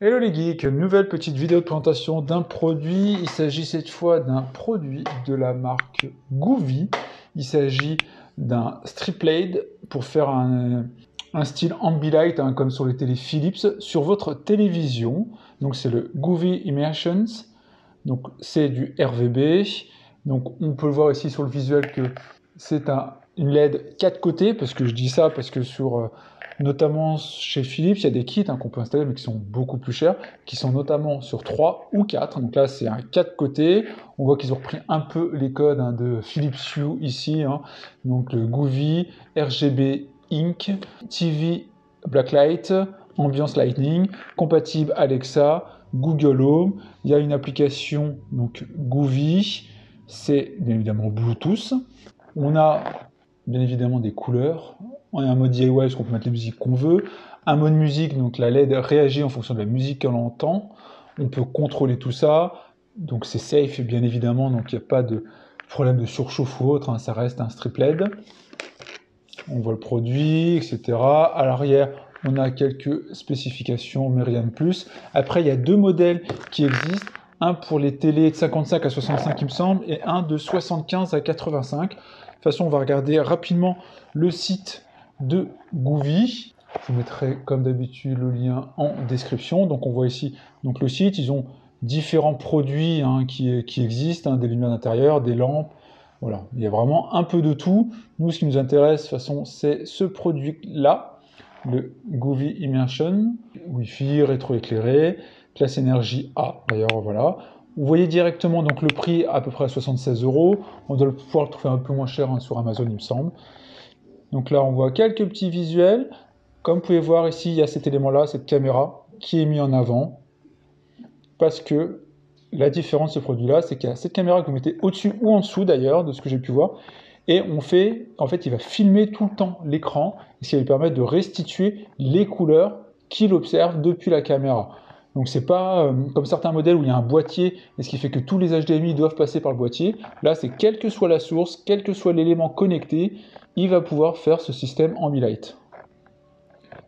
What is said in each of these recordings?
Hello les geeks, nouvelle petite vidéo de présentation d'un produit. Il s'agit cette fois d'un produit de la marque Govee. Il s'agit d'un strip blade pour faire un style Ambilight, comme sur les télé Philips, sur votre télévision. Donc c'est le Govee Immersions. Donc c'est du RVB. Donc on peut le voir ici sur le visuel que c'est une LED 4 côtés, parce que je dis ça parce que sur notamment chez Philips, il y a des kits qu'on peut installer, mais qui sont beaucoup plus chers, qui sont notamment sur 3 ou 4. Donc là, c'est un 4 côtés. On voit qu'ils ont repris un peu les codes de Philips Hue ici. Donc le Govee, RGB Ink, TV Blacklight, Ambiance Lightning, compatible Alexa, Google Home. Il y a une application, donc Govee, c'est bien évidemment Bluetooth. On a bien évidemment des couleurs. On a un mode DIY parce qu'on peut mettre les musiques qu'on veut. Un mode musique, donc la LED réagit en fonction de la musique qu'elle entend. On peut contrôler tout ça. Donc c'est safe bien évidemment, donc il n'y a pas de problème de surchauffe ou autre. Ça reste un strip LED. On voit le produit, etc. À l'arrière, on a quelques spécifications, mais rien de plus. Après, il y a deux modèles qui existent. Un pour les télés de 55 à 65, il me semble, et un de 75 à 85. De toute façon, on va regarder rapidement le site de Govee. Je vous mettrai, comme d'habitude, le lien en description. Donc, on voit ici donc, le site. Ils ont différents produits qui existent, des lumières d'intérieur, des lampes. Voilà, il y a vraiment un peu de tout. Nous, ce qui nous intéresse, de toute façon, c'est ce produit-là, le Govee Immersion, Wi-Fi, rétroéclairé, classe énergie A, d'ailleurs, voilà. Vous voyez directement donc le prix à peu près à 76 €. On doit pouvoir le trouver un peu moins cher sur Amazon, il me semble. Donc là, on voit quelques petits visuels. Comme vous pouvez voir ici, il y a cet élément-là, cette caméra, qui est mis en avant. Parce que la différence de ce produit-là, c'est qu'il y a cette caméra que vous mettez au-dessus ou en dessous d'ailleurs, de ce que j'ai pu voir, et en fait, il va filmer tout le temps l'écran, ce qui va lui permettre de restituer les couleurs qu'il observe depuis la caméra. Donc c'est pas comme certains modèles où il y a un boîtier, et ce qui fait que tous les HDMI doivent passer par le boîtier. Là, c'est quelle que soit la source, quel que soit l'élément connecté, il va pouvoir faire ce système Ambilight.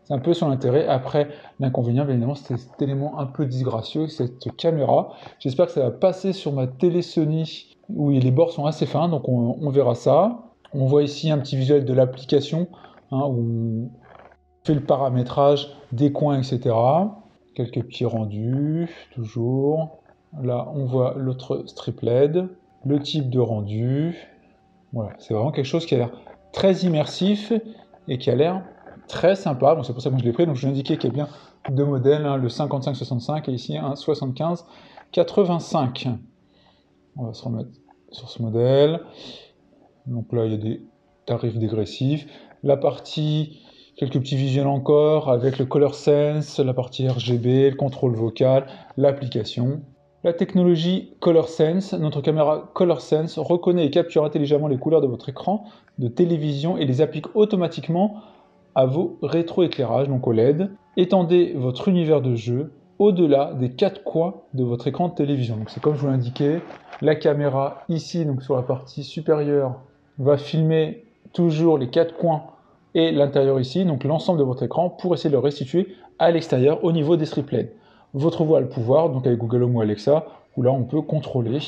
C'est un peu son intérêt. Après, l'inconvénient, bien évidemment, c'est cet élément un peu disgracieux, cette caméra. J'espère que ça va passer sur ma télé Sony, où les bords sont assez fins, donc on verra ça. On voit ici un petit visuel de l'application, où on fait le paramétrage des coins, etc. Quelques petits rendus, toujours. Là, on voit l'autre strip LED, le type de rendu. Voilà, c'est vraiment quelque chose qui a l'air très immersif et qui a l'air très sympa. Bon, c'est pour ça que je l'ai pris. Donc je vous ai indiqué qu'il y a bien deux modèles, le 55-65 et ici un 75-85. On va se remettre sur ce modèle. Donc là, il y a des tarifs dégressifs. La partie, quelques petits visuels encore avec le Color Sense, la partie RGB, le contrôle vocal, l'application. La technologie Color Sense, notre caméra Color Sense reconnaît et capture intelligemment les couleurs de votre écran de télévision et les applique automatiquement à vos rétroéclairages, donc au LED. Étendez votre univers de jeu au-delà des 4 coins de votre écran de télévision. Donc c'est comme je vous l'indiquais, la caméra ici, donc sur la partie supérieure, va filmer toujours les 4 coins et l'intérieur ici, donc l'ensemble de votre écran, pour essayer de le restituer à l'extérieur au niveau des strip LED. Votre voix a le pouvoir, donc avec Google Home ou Alexa, où là on peut contrôler.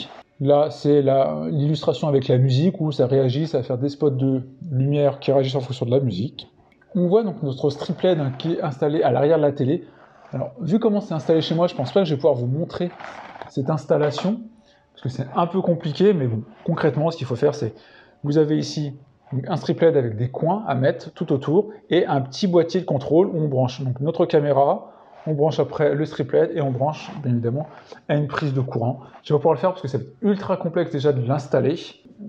Là, c'est l'illustration avec la musique, où ça réagit, ça va faire des spots de lumière qui réagissent en fonction de la musique. On voit donc notre strip LED qui est installé à l'arrière de la télé. Alors, vu comment c'est installé chez moi, je pense pas que je vais pouvoir vous montrer cette installation, parce que c'est un peu compliqué, mais bon, concrètement, ce qu'il faut faire, c'est, vous avez ici un strip LED avec des coins à mettre tout autour, et un petit boîtier de contrôle où on branche donc notre caméra, on branche après le strip LED, et on branche, bien évidemment, à une prise de courant. Je vais pas pouvoir le faire, parce que c'est ultra complexe déjà de l'installer,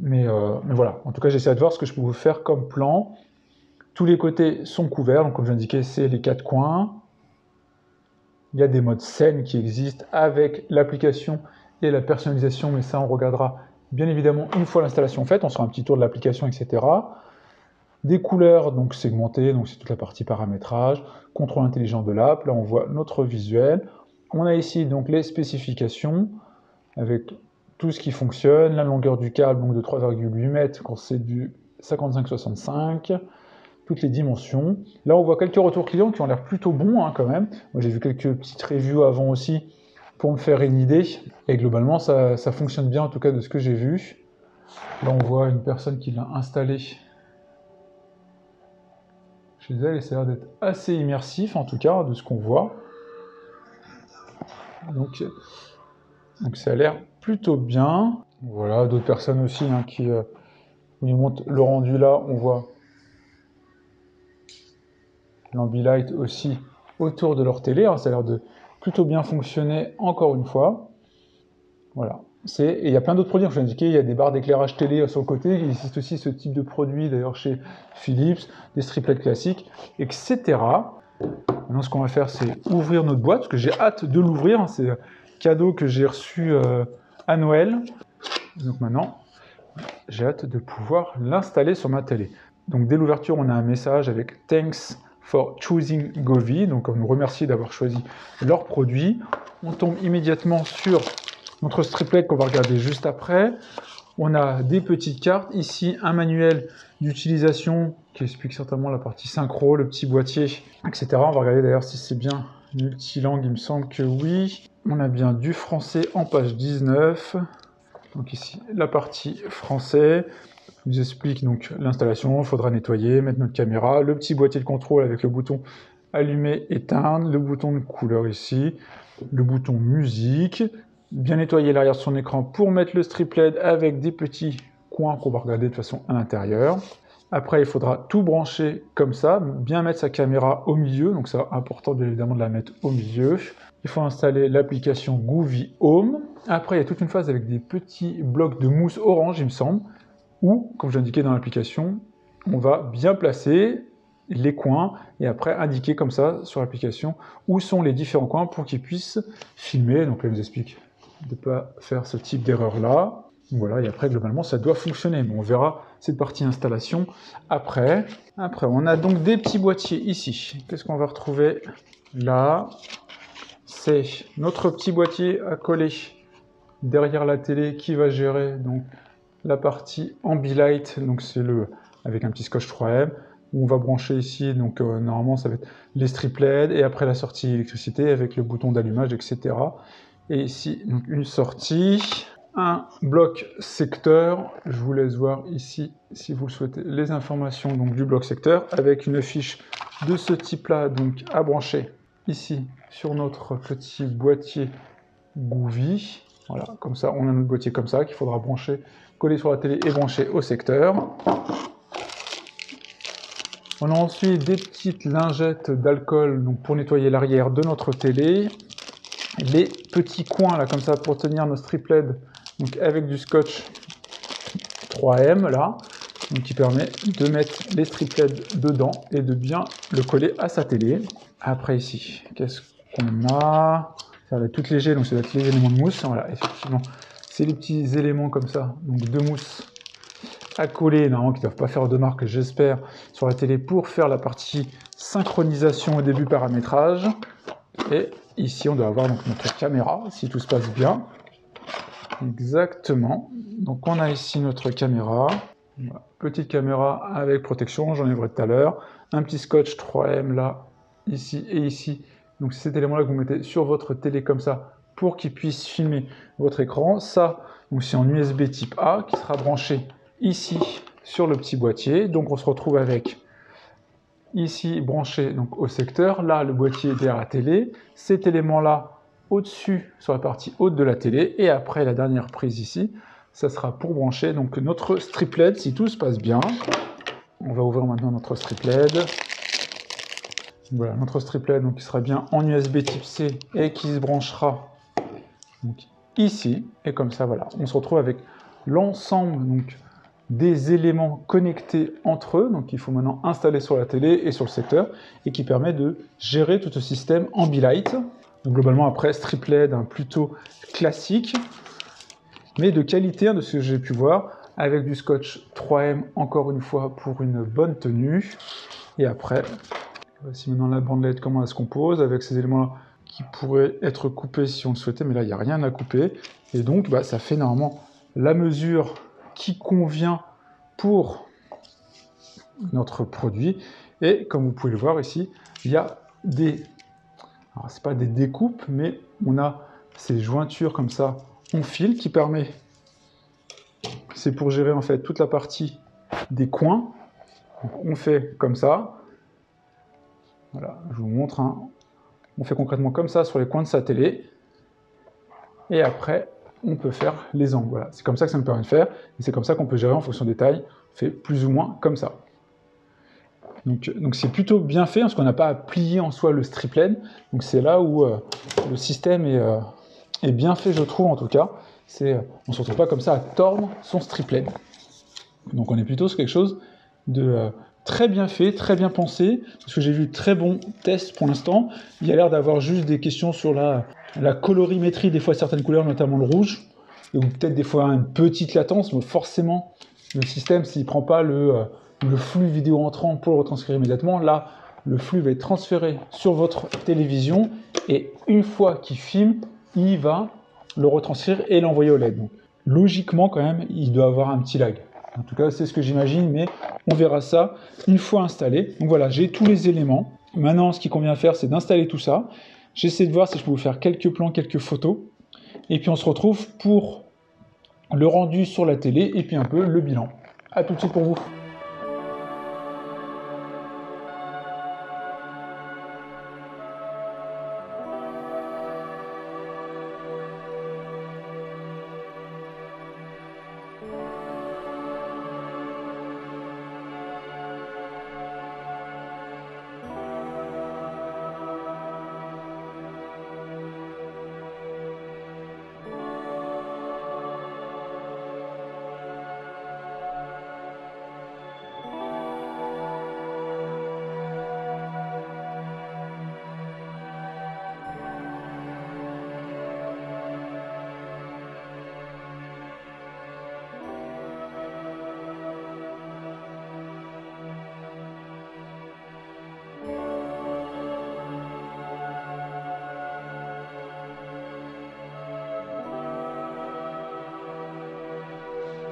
mais voilà. En tout cas, j'essaie de voir ce que je peux vous faire comme plan. Tous les côtés sont couverts, donc comme j'indiquais, c'est les 4 coins. Il y a des modes scène qui existent avec l'application et la personnalisation, mais ça on regardera bien évidemment une fois l'installation faite, on fera un petit tour de l'application, etc. Des couleurs donc segmentées, donc c'est toute la partie paramétrage, contrôle intelligent de l'app, là on voit notre visuel. On a ici donc les spécifications avec tout ce qui fonctionne, la longueur du câble donc de 3,8 mètres quand c'est du 55-65. toutes les dimensions. Là, on voit quelques retours clients qui ont l'air plutôt bons quand même. Moi, j'ai vu quelques petites reviews avant aussi pour me faire une idée. Et globalement, ça fonctionne bien en tout cas de ce que j'ai vu. Là, on voit une personne qui l'a installé chez elle et ça a l'air d'être assez immersif en tout cas de ce qu'on voit. Donc ça a l'air plutôt bien. Voilà, d'autres personnes aussi qui nous montrent le rendu là. On voit l'Ambilight aussi autour de leur télé. Ça a l'air de plutôt bien fonctionner encore une fois. Voilà. Et il y a plein d'autres produits, je vous ai indiqué, il y a des barres d'éclairage télé sur le côté, il existe aussi ce type de produit d'ailleurs chez Philips, des striplets classiques, etc. Maintenant ce qu'on va faire c'est ouvrir notre boîte, parce que j'ai hâte de l'ouvrir, c'est un cadeau que j'ai reçu à Noël. Donc maintenant, j'ai hâte de pouvoir l'installer sur ma télé. Donc dès l'ouverture, on a un message avec « Thanks for choosing Govee », donc on nous remercie d'avoir choisi leur produit. On tombe immédiatement sur notre striplet qu'on va regarder juste après. On a des petites cartes. Ici, un manuel d'utilisation qui explique certainement la partie synchro, le petit boîtier, etc. On va regarder d'ailleurs si c'est bien multilangue, il me semble que oui. On a bien du français en page 19. Donc ici, la partie français. Je vous explique donc l'installation, il faudra nettoyer, mettre notre caméra, le petit boîtier de contrôle avec le bouton allumer, éteindre, le bouton de couleur ici, le bouton musique, bien nettoyer l'arrière de son écran pour mettre le strip LED avec des petits coins qu'on va regarder de façon à l'intérieur. Après, il faudra tout brancher comme ça, bien mettre sa caméra au milieu, donc c'est important bien évidemment de la mettre au milieu. Il faut installer l'application Govee Home. Après, il y a toute une phase avec des petits blocs de mousse orange, il me semble, où, comme j'indiquais dans l'application, on va bien placer les coins et après indiquer comme ça sur l'application où sont les différents coins pour qu'ils puissent filmer. Donc là, il nous explique de ne pas faire ce type d'erreur-là. Voilà, et après, globalement, ça doit fonctionner. Mais on verra cette partie installation après. Après, on a donc des petits boîtiers ici. Qu'est-ce qu'on va retrouver là? C'est notre petit boîtier à coller derrière la télé qui va gérer donc la partie Ambilight, donc c'est avec un petit scotch 3M, où on va brancher ici, donc normalement ça va être les strip LED, et après la sortie électricité avec le bouton d'allumage, etc. Et ici, donc une sortie, un bloc secteur, je vous laisse voir ici, si vous le souhaitez, les informations donc, du bloc secteur, avec une fiche de ce type-là, donc à brancher ici, sur notre petit boîtier Govee. Voilà, comme ça, on a notre boîtier comme ça, qu'il faudra brancher, coller sur la télé et brancher au secteur. On a ensuite des petites lingettes d'alcool pour nettoyer l'arrière de notre télé. Les petits coins, là, comme ça, pour tenir nos strip LED, donc avec du scotch 3M, là, donc qui permet de mettre les strip LED dedans et de bien le coller à sa télé. Après, ici, qu'est-ce qu'on a? Ça va être tout léger, donc ça va être les éléments de mousse. Voilà, effectivement, c'est les petits éléments comme ça, donc de mousse à coller, normalement qui ne doivent pas faire de marque, j'espère, sur la télé pour faire la partie synchronisation au début paramétrage. Et ici, on doit avoir donc notre caméra, si tout se passe bien. Exactement. Donc, on a ici notre caméra. Voilà. Petite caméra avec protection, j'en ai vu tout à l'heure. Un petit scotch 3M là, ici et ici. Donc, c'est cet élément-là que vous mettez sur votre télé comme ça pour qu'il puisse filmer votre écran. Ça, c'est en USB type A qui sera branché ici sur le petit boîtier. Donc, on se retrouve avec ici branché donc, au secteur. Là, le boîtier derrière la télé. Cet élément-là au-dessus sur la partie haute de la télé. Et après, la dernière prise ici, ça sera pour brancher donc, notre strip LED si tout se passe bien. On va ouvrir maintenant notre strip LED. Voilà, notre strip LED donc, qui sera bien en USB type C et qui se branchera donc, ici. Et comme ça, voilà, on se retrouve avec l'ensemble donc, des éléments connectés entre eux, donc il faut maintenant installer sur la télé et sur le secteur, et qui permet de gérer tout ce système Ambilight. Donc globalement après, strip LED plutôt classique, mais de qualité de ce que j'ai pu voir, avec du scotch 3M encore une fois pour une bonne tenue. Et après, voici maintenant la bande LED, comment elle se compose, avec ces éléments-là qui pourraient être coupés si on le souhaitait, mais là il n'y a rien à couper. Et donc ça fait normalement la mesure qui convient pour notre produit. Et comme vous pouvez le voir ici, il y a des... Alors, c'est pas des découpes, mais on a ces jointures comme ça en fil qui permet... C'est pour gérer en fait toute la partie des coins. Donc, on fait comme ça. Voilà, je vous montre. Hein. On fait concrètement comme ça sur les coins de sa télé. Et après, on peut faire les angles. Voilà, c'est comme ça que ça me permet de faire. Et c'est comme ça qu'on peut gérer en fonction des tailles. On fait plus ou moins comme ça. Donc c'est plutôt bien fait, parce qu'on n'a pas à plier en soi le strip-LED. Donc c'est là où le système est bien fait, je trouve en tout cas. On ne se retrouve pas comme ça à tordre son strip-LED. Donc on est plutôt sur quelque chose de très bien fait, très bien pensé, parce que j'ai vu très bons tests pour l'instant. Il y a l'air d'avoir juste des questions sur la colorimétrie, des fois certaines couleurs, notamment le rouge, ou peut-être des fois une petite latence, mais forcément le système, s'il ne prend pas le flux vidéo entrant pour le retranscrire immédiatement, là, le flux va être transféré sur votre télévision, et une fois qu'il filme, il va le retranscrire et l'envoyer au LED. Donc, logiquement, quand même, il doit avoir un petit lag. En tout cas, c'est ce que j'imagine, mais on verra ça une fois installé. Donc voilà, j'ai tous les éléments. Maintenant, ce qu'il convient faire, c'est d'installer tout ça. J'essaie de voir si je peux vous faire quelques plans, quelques photos. Et puis on se retrouve pour le rendu sur la télé et puis un peu le bilan. A tout de suite pour vous.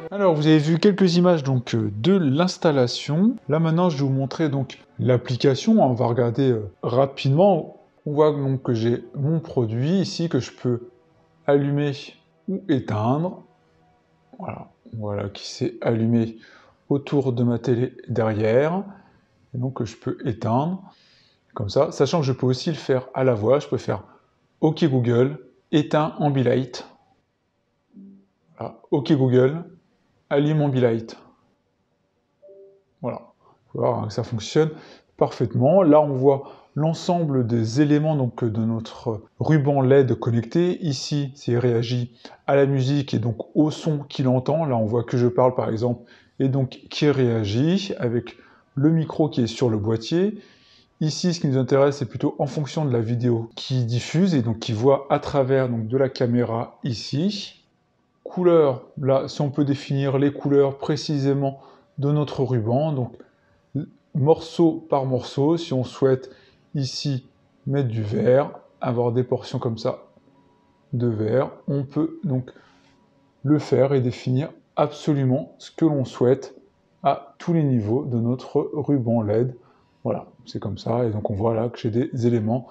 Alors, vous avez vu quelques images donc de l'installation. Là maintenant, je vais vous montrer donc l'application. On va regarder rapidement. On voit donc que j'ai mon produit ici que je peux allumer ou éteindre. Voilà qui s'est allumé autour de ma télé derrière. Et donc je peux éteindre comme ça, sachant que je peux aussi le faire à la voix. Je peux faire OK Google, éteins Ambilight. Voilà. OK Google, allume Ambilight. Voilà, vous voyez que ça fonctionne parfaitement. Là, on voit l'ensemble des éléments donc, de notre ruban LED connecté. Ici, c'est réagi à la musique et donc au son qu'il entend. Là, on voit que je parle par exemple et donc qui réagit avec le micro qui est sur le boîtier. Ici, ce qui nous intéresse, c'est plutôt en fonction de la vidéo qui diffuse et donc qui voit à travers donc, de la caméra ici. Couleurs, là, si on peut définir les couleurs précisément de notre ruban, donc morceau par morceau, si on souhaite ici mettre du vert, avoir des portions comme ça de vert, on peut donc le faire et définir absolument ce que l'on souhaite à tous les niveaux de notre ruban LED. Voilà, c'est comme ça, et donc on voit là que j'ai des éléments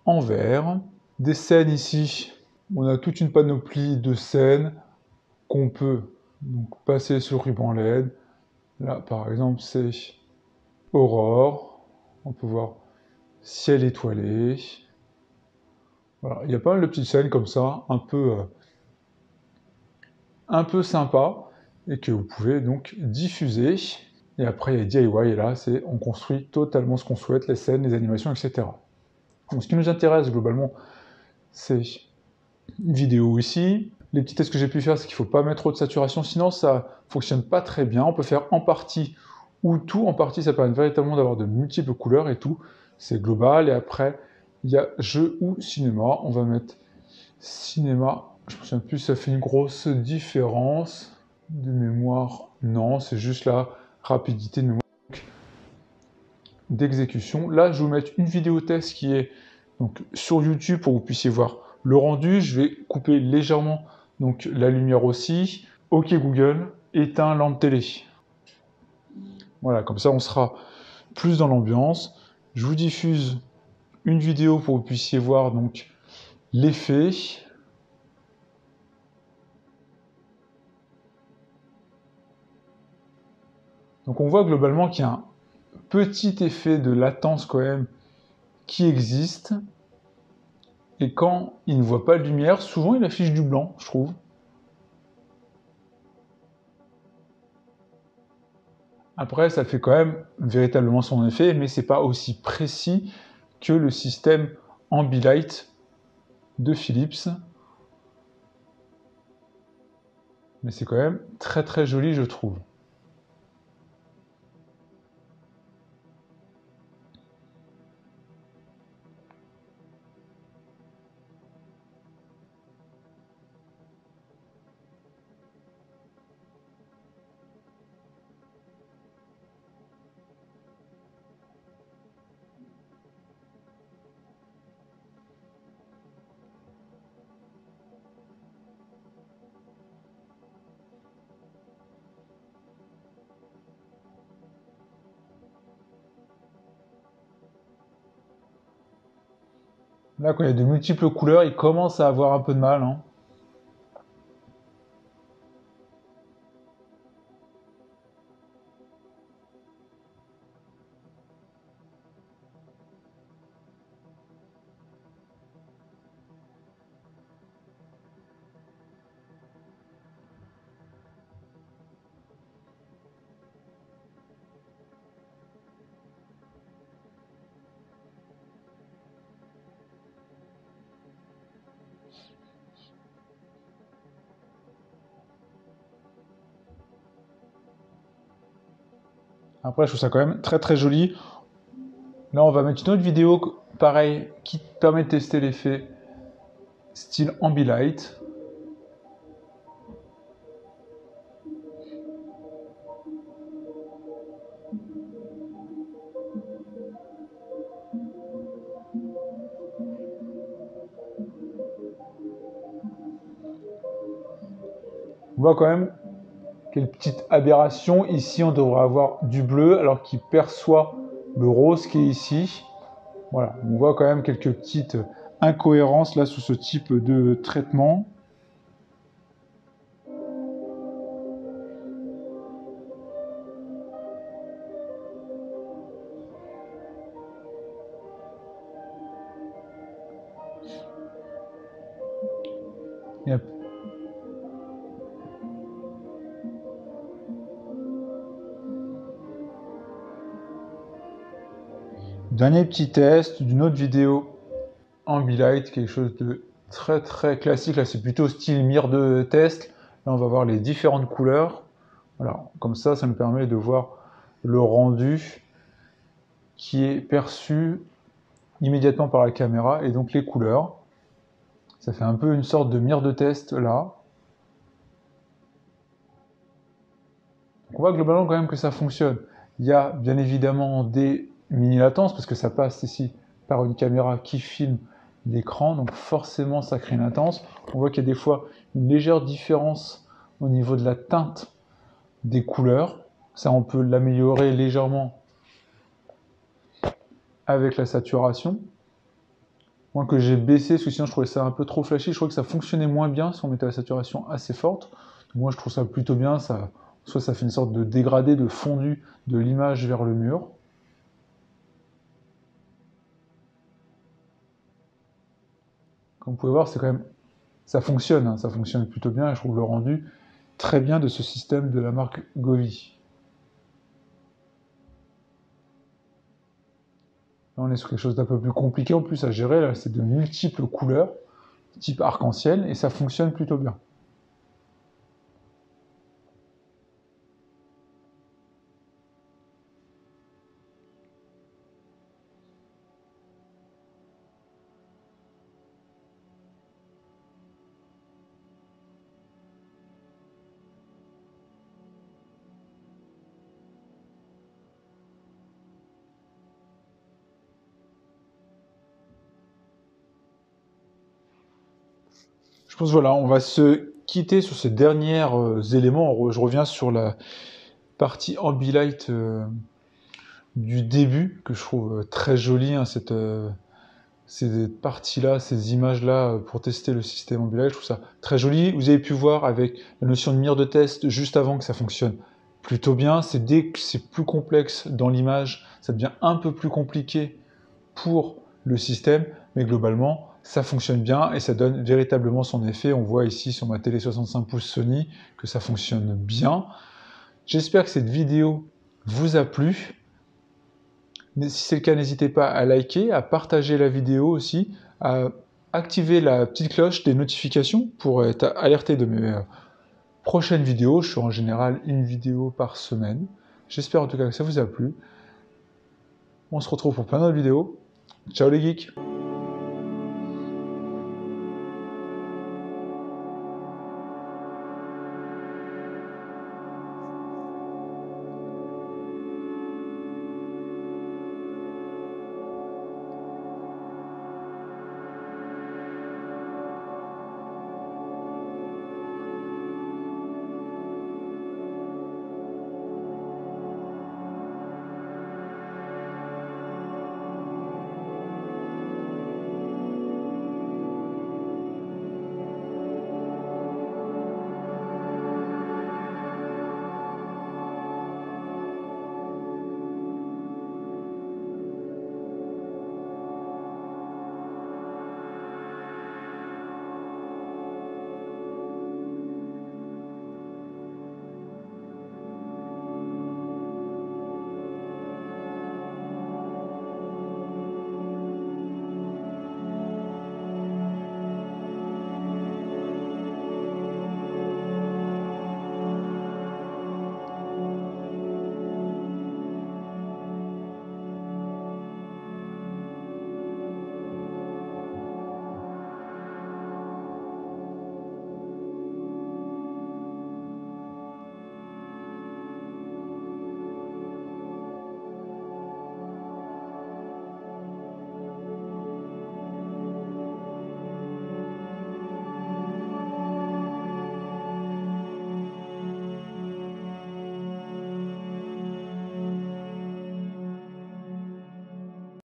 en vert. Des scènes ici, on a toute une panoplie de scènes qu'on peut donc passer sur ruban LED. Là, par exemple, c'est aurore. On peut voir ciel étoilé. Voilà, il y a pas mal de petites scènes comme ça, un peu sympa, et que vous pouvez donc diffuser. Et après, il y a DIY, et là, on construit totalement ce qu'on souhaite, les scènes, les animations, etc. Donc, ce qui nous intéresse globalement, c'est une vidéo ici. Les petits tests que j'ai pu faire, c'est qu'il ne faut pas mettre trop de saturation, sinon ça ne fonctionne pas très bien. On peut faire en partie ou tout. En partie, ça permet véritablement d'avoir de multiples couleurs et tout. C'est global. Et après, il y a jeu ou cinéma. On va mettre cinéma. Je ne me souviens plus, ça fait une grosse différence de mémoire. Non, c'est juste la rapidité de mémoire d'exécution. Là, je vais vous mettre une vidéo test qui est donc, sur YouTube pour que vous puissiez voir le rendu. Je vais couper légèrement donc, la lumière aussi. OK Google, éteins lampe télé. Voilà, comme ça on sera plus dans l'ambiance. Je vous diffuse une vidéo pour que vous puissiez voir donc l'effet. Donc on voit globalement qu'il y a un petit effet de latence quand même qui existe. Et quand il ne voit pas de lumière, souvent il affiche du blanc, je trouve. Après, ça fait quand même véritablement son effet, mais c'est pas aussi précis que le système Ambilight de Philips. Mais c'est quand même très très joli, je trouve. Là, quand il y a de multiples couleurs, il commence à avoir un peu de mal, hein. Après, je trouve ça quand même très très joli. Là, on va mettre une autre vidéo, pareil, qui permet de tester l'effet style Ambilight. On voit quand même quelle petite aberration. Ici, on devrait avoir du bleu, alors qu'il perçoit le rose qui est ici. Voilà, on voit quand même quelques petites incohérences là sous ce type de traitement. Il y a dernier petit test d'une autre vidéo Ambilight, quelque chose de très très classique. Là, c'est plutôt style mire de test. Là, on va voir les différentes couleurs. Voilà, comme ça nous permet de voir le rendu qui est perçu immédiatement par la caméra et donc les couleurs. Ça fait un peu une sorte de mire de test là. Donc on voit globalement quand même que ça fonctionne. Il y a bien évidemment des mini-latences parce que ça passe ici par une caméra qui filme l'écran, donc forcément ça crée une latence. On voit qu'il y a des fois une légère différence au niveau de la teinte des couleurs. Ça, on peut l'améliorer légèrement avec la saturation. Moi que j'ai baissé, parce que sinon je trouvais ça un peu trop flashy, je trouvais que ça fonctionnait moins bien si on mettait la saturation assez forte. Moi je trouve ça plutôt bien, soit ça fait une sorte de dégradé, de fondu de l'image vers le mur. Comme vous pouvez voir, c'est quand même, ça fonctionne, hein, ça fonctionne plutôt bien, et je trouve le rendu très bien de ce système de la marque Govee. Là, on est sur quelque chose d'un peu plus compliqué en plus à gérer, là c'est de multiples couleurs, type arc-en-ciel, et ça fonctionne plutôt bien. Je pense voilà, on va se quitter sur ces derniers éléments. Je reviens sur partie Ambilight du début, que je trouve très jolie, hein, ces parties-là, ces images-là, pour tester le système Ambilight, je trouve ça très joli. Vous avez pu voir avec la notion de mire de test juste avant que ça fonctionne plutôt bien. C'est dès que c'est plus complexe dans l'image, ça devient un peu plus compliqué pour le système, mais globalement, ça fonctionne bien et ça donne véritablement son effet. On voit ici sur ma télé 65 pouces Sony que ça fonctionne bien. J'espère que cette vidéo vous a plu. Si c'est le cas, n'hésitez pas à liker, à partager la vidéo aussi, à activer la petite cloche des notifications pour être alerté de mes prochaines vidéos. Je fais en général une vidéo par semaine. J'espère en tout cas que ça vous a plu. On se retrouve pour plein d'autres vidéos. Ciao les geeks!